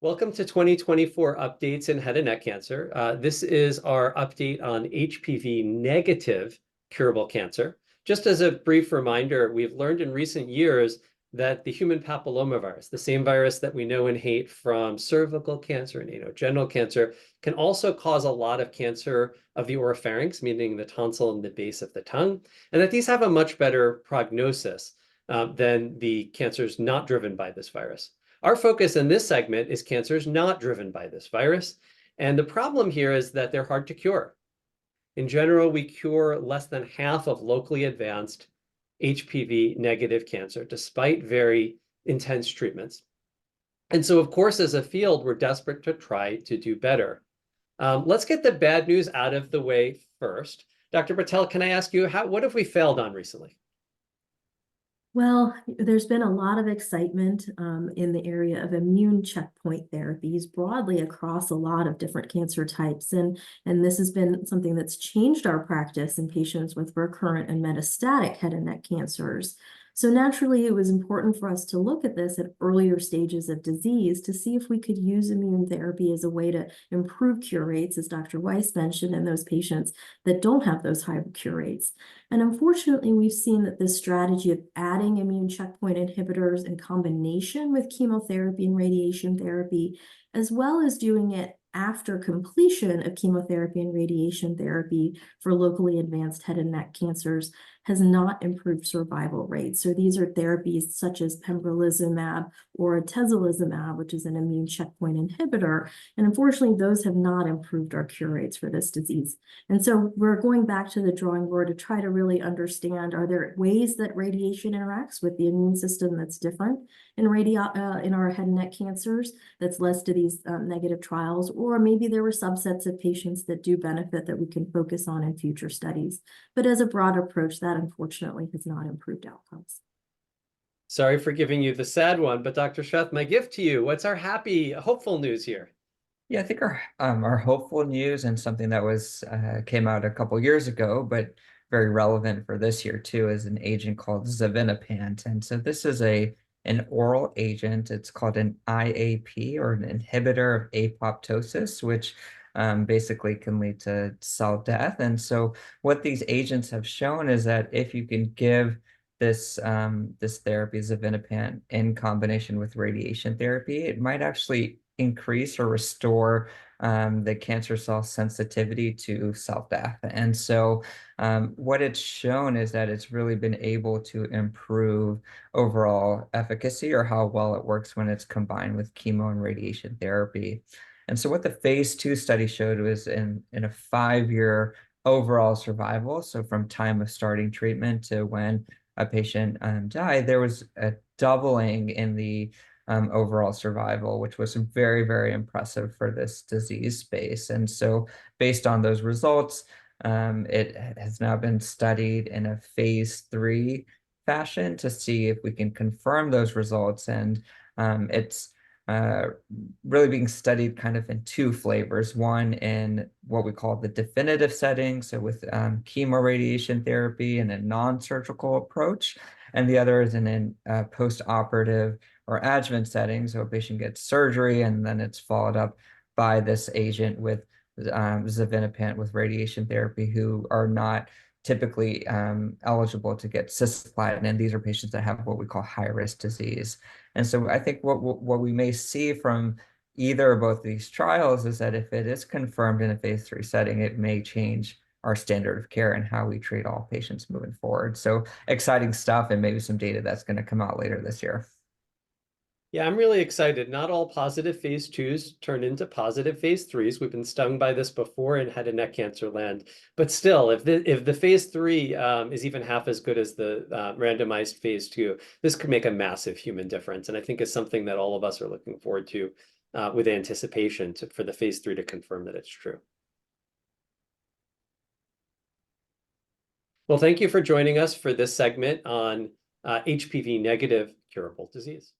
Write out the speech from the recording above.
Welcome to 2024 updates in head and neck cancer. This is our update on HPV negative curable cancer. Just as a brief reminder, we've learned in recent years that the human papillomavirus, the same virus that we know and hate from cervical cancer and anogenital cancer, can also cause a lot of cancer of the oropharynx, meaning the tonsil and the base of the tongue, and that these have a much better prognosis than the cancers not driven by this virus. Our focus in this segment is cancers not driven by this virus. And the problem here is that they're hard to cure. In general, we cure less than half of locally advanced HPV negative cancer, despite very intense treatments. And so, of course, as a field, we're desperate to try to do better. Let's get the bad news out of the way first. Dr. Patel, can I ask you, what have we failed on recently? Well, there's been a lot of excitement in the area of immune checkpoint therapies broadly across a lot of different cancer types. And this has been something that's changed our practice in patients with recurrent and metastatic head and neck cancers. So naturally, it was important for us to look at this at earlier stages of disease to see if we could use immune therapy as a way to improve cure rates, as Dr. Weiss mentioned, in those patients that don't have those high cure rates. And unfortunately, we've seen that this strategy of adding immune checkpoint inhibitors in combination with chemotherapy and radiation therapy, as well as doing it after completion of chemotherapy and radiation therapy for locally advanced head and neck cancers, has not improved survival rates. So these are therapies such as pembrolizumab or atezolizumab, which is an immune checkpoint inhibitor. And unfortunately, those have not improved our cure rates for this disease. And so we're going back to the drawing board to try to really understand, are there ways that radiation interacts with the immune system that's different in our head and neck cancers that's led to these negative trials, or maybe there were subsets of patients that do benefit that we can focus on in future studies. But as a broad approach, that unfortunately has not improved outcomes. Sorry for giving you the sad one, but Dr. Sheth, my gift to you, what's our happy, hopeful news here? Yeah, I think our hopeful news and something that was came out a couple years ago, but very relevant for this year too, is an agent called xevinapant. And so this is an oral agent. It's called an IAP, or an inhibitor of apoptosis, which basically can lead to cell death. And so what these agents have shown is that if you can give this therapy, xevinapant, in combination with radiation therapy, it might actually increase or restore the cancer cell sensitivity to cell death. And so what it's shown is that it's really been able to improve overall efficacy, or how well it works when it's combined with chemo and radiation therapy. And so what the phase 2 study showed was in a 5-year overall survival, so from time of starting treatment to when a patient died, there was a doubling in the overall survival, which was very, very impressive for this disease space. And so based on those results, it has now been studied in a phase 3 fashion to see if we can confirm those results. And it's really being studied kind of in 2 flavors. One in what we call the definitive setting, so with chemoradiation therapy and a non-surgical approach, and the other is in a post-operative or adjuvant setting, so a patient gets surgery and then it's followed up by this agent with xevinapant with radiation therapy, who are not typically eligible to get cisplatin, and these are patients that have what we call high-risk disease. And so I think what we may see from either or both of these trials is that if it is confirmed in a phase 3 setting, it may change our standard of care and how we treat all patients moving forward. So exciting stuff, and maybe some data that's going to come out later this year. Yeah, I'm really excited. Not all positive phase 2s turn into positive phase 3s. We've been stung by this before in head and neck cancer land. But still, if the phase 3 is even half as good as the randomized phase 2, this could make a massive human difference. And I think it's something that all of us are looking forward to with anticipation for the phase 3 to confirm that it's true. Well, thank you for joining us for this segment on HPV negative curable disease.